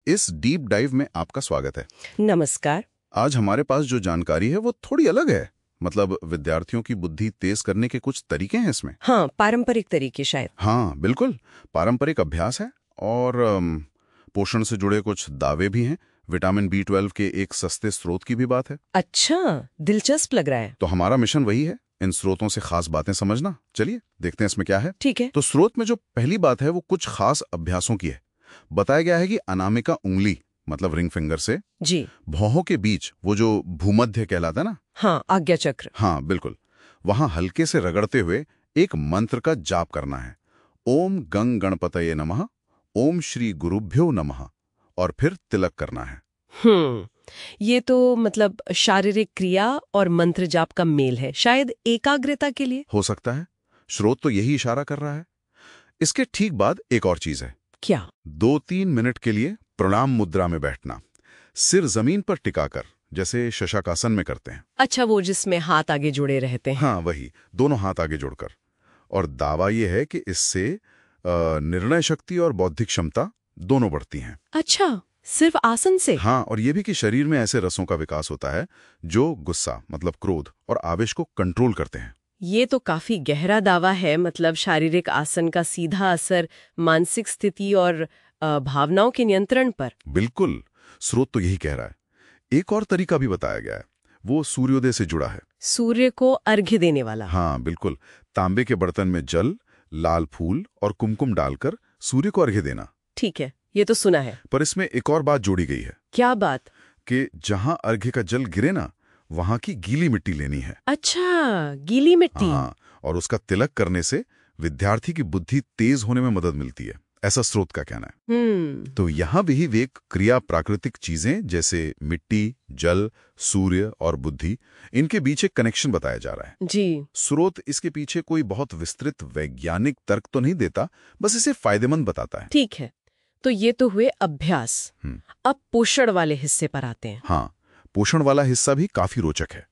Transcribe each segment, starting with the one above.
इस deep dive में आपका स्वागत है। नमस्कार। आज हमारे पास जो जानकारी है वो थोड़ी अलग है। मतलब विद्यार्थियों की बुद्धि तेज करने के कुछ तरीके हैं इसमें। हाँ, पारंपरिक तरीके शायद। हाँ बिल्कुल, पारंपरिक अभ्यास है और पोषण से जुड़े कुछ दावे भी हैं। विटामिन B12 के एक सस्ते स्रोत की भी बात है। अच्छा, दिलचस्प लग रहा है। तो हमारा मिशन वही है, इन स्रोतों से खास बातें समझना। चलिए देखते हैं इसमें क्या है। ठीक है। तो स्रोत में जो पहली बात है वो कुछ खास अभ्यासों की है। बताया गया है कि अनामिका उंगली मतलब रिंग फिंगर से जी। भौहों के बीच वो जो भूमध्य कहलाता है ना। हाँ, आज्ञा चक्र। हाँ बिल्कुल, वहां हल्के से रगड़ते हुए एक मंत्र का जाप करना है। ओम गंग गणपतये नमः, ओम श्री गुरुभ्यो नमः, और फिर तिलक करना है। ये तो मतलब शारीरिक क्रिया और मंत्र जाप का मेल है, शायद एकाग्रता के लिए। हो सकता है, स्रोत तो यही इशारा कर रहा है। इसके ठीक बाद एक और चीज है। क्या? 2-3 मिनट के लिए प्रणाम मुद्रा में बैठना, सिर जमीन पर टिकाकर, जैसे शशाकासन में करते हैं। अच्छा, वो जिसमें हाथ आगे जुड़े रहते हैं। हाँ वही, दोनों हाथ आगे जोड़कर। और दावा यह है कि इससे निर्णय शक्ति और बौद्धिक क्षमता दोनों बढ़ती हैं। अच्छा, सिर्फ आसन से? हाँ, और ये भी कि शरीर में ऐसे रसों का विकास होता है जो गुस्सा मतलब क्रोध और आवेश को कंट्रोल करते हैं। ये तो काफी गहरा दावा है। मतलब शारीरिक आसन का सीधा असर मानसिक स्थिति और भावनाओं के नियंत्रण पर। बिल्कुल, स्रोत तो यही कह रहा है। एक और तरीका भी बताया गया है, वो सूर्योदय से जुड़ा है। सूर्य को अर्घ्य देने वाला। हाँ बिल्कुल, तांबे के बर्तन में जल, लाल फूल और कुमकुम डालकर सूर्य को अर्घ्य देना। ठीक है, ये तो सुना है। पर इसमें एक और बात जोड़ी गई है। क्या बात? कि जहां अर्घ्य का जल गिरे ना, वहां की गीली मिट्टी लेनी है। अच्छा, गीली मिट्टी। हाँ, और उसका तिलक करने से विद्यार्थी की बुद्धि तेज होने में मदद मिलती है, ऐसा स्रोत का कहना है। तो यहाँ भी वे क्रिया प्राकृतिक चीजें जैसे मिट्टी, जल, सूर्य और बुद्धि, इनके बीच एक कनेक्शन बताया जा रहा है। जी। स्रोत इसके पीछे कोई बहुत विस्तृत वैज्ञानिक तर्क तो नहीं देता, बस इसे फायदेमंद बताता है। ठीक है, तो ये तो हुए अभ्यास। अब पोषण वाले हिस्से पर आते हैं। हाँ, पोषण वाला हिस्सा भी काफी रोचक है।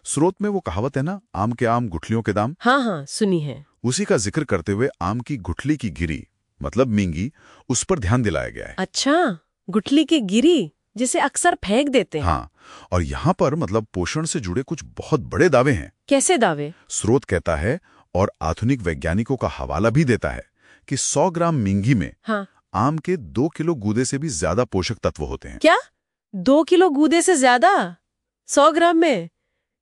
स्रोत में वो कहावत है ना, आम के आम गुठलियों के दाम। हाँ हाँ, सुनी है। उसी का जिक्र करते हुए आम की गुठली की गिरी मतलब मींगी, उस पर ध्यान दिलाया गया है। अच्छा, गुठली की गिरी जिसे अक्सर फेंक देते हैं। हाँ, और यहाँ पर मतलब पोषण से जुड़े कुछ बहुत बड़े दावे हैं। कैसे दावे? स्रोत कहता है और आधुनिक वैज्ञानिकों का हवाला भी देता है कि 100 ग्राम मींगी में हाँ, आम के 2 किलो गूदे से भी ज्यादा पोषक तत्व होते हैं। क्या? 2 किलो गूदे से ज्यादा 100 ग्राम में?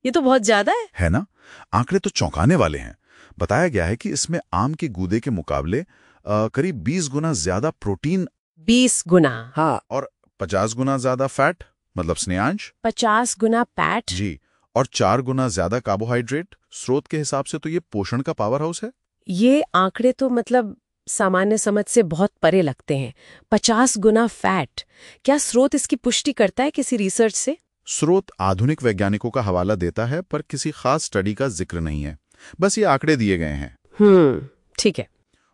ये तो बहुत ज्यादा है ना? आंकड़े तो चौंकाने वाले हैं। बताया गया है कि इसमें आम के गूदे के मुकाबले करीब 20 गुना ज्यादा प्रोटीन। 20 गुना? हाँ। और 50 गुना ज्यादा फैट मतलब स्नेहांश। 50 गुना फैट? जी, और 4 गुना ज्यादा कार्बोहाइड्रेट। स्रोत के हिसाब से तो ये पोषण का पावर हाउस है। ये आंकड़े तो मतलब सामान्य समझ से बहुत परे लगते हैं। 50 गुना फैट। क्या स्रोत इसकी पुष्टि करता है किसी रिसर्च से? स्रोत आधुनिक वैज्ञानिकों का हवाला देता है, पर किसी खास स्टडी का जिक्र नहीं है, बस ये आंकड़े दिए गए हैं। ठीक है।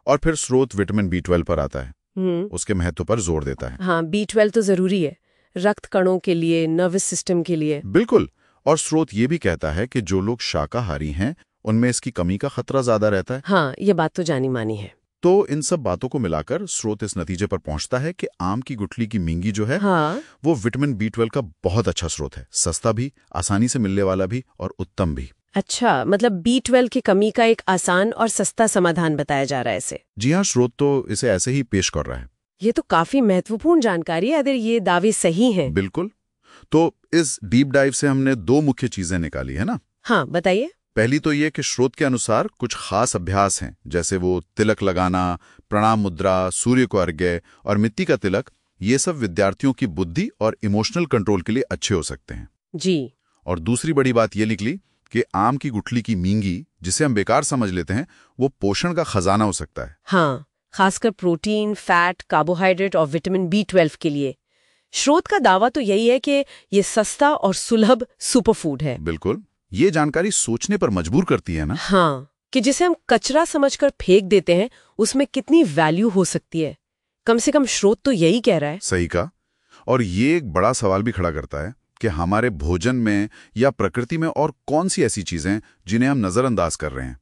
और फिर स्रोत विटामिन B12 पर आता है। उसके महत्व पर जोर देता है। हाँ, B12 तो जरूरी है, रक्त कणों के लिए, नर्वस सिस्टम के लिए। बिल्कुल, और स्रोत ये भी कहता है कि जो लोग शाकाहारी हैं उनमें इसकी कमी का खतरा ज्यादा रहता है। हाँ, ये बात तो जानी मानी है। तो इन सब बातों को मिलाकर स्रोत इस नतीजे पर पहुंचता है कि आम की गुठली की मींगी जो है, हाँ, वो विटामिन B12 का बहुत अच्छा स्रोत है। सस्ता भी, आसानी से मिलने वाला भी और उत्तम भी। अच्छा, मतलब B12 की कमी का एक आसान और सस्ता समाधान बताया जा रहा है इसे। जी हाँ, स्रोत तो इसे ऐसे ही पेश कर रहा है। ये तो काफी महत्वपूर्ण जानकारी है अगर ये दावे सही हैं। बिल्कुल। तो इस डीप डाइव से हमने 2 मुख्य चीजें निकाली है ना। हाँ, बताइए। पहली तो ये कि स्रोत के अनुसार कुछ खास अभ्यास हैं, जैसे वो तिलक लगाना, प्रणाम मुद्रा, सूर्य को अर्घ्य और मिट्टी का तिलक। ये सब विद्यार्थियों की बुद्धि और इमोशनल कंट्रोल के लिए अच्छे हो सकते हैं। जी। और दूसरी बड़ी बात ये निकली कि आम की गुठली की मींगी, जिसे हम बेकार समझ लेते हैं, वो पोषण का खजाना हो सकता है। हाँ, खासकर प्रोटीन, फैट, कार्बोहाइड्रेट और विटामिन B12 के लिए। स्रोत का दावा तो यही है कि ये सस्ता और सुलभ सुपरफूड है। बिल्कुल, ये जानकारी सोचने पर मजबूर करती है ना। हाँ, कि जिसे हम कचरा समझकर फेंक देते हैं, उसमें कितनी वैल्यू हो सकती है। कम से कम स्रोत तो यही कह रहा है। सही कहा। और ये एक बड़ा सवाल भी खड़ा करता है कि हमारे भोजन में या प्रकृति में और कौन सी ऐसी चीजें जिन्हें हम नजरअंदाज कर रहे हैं,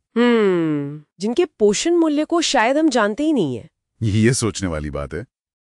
जिनके पोषण मूल्य को शायद हम जानते ही नहीं है। ये सोचने वाली बात है।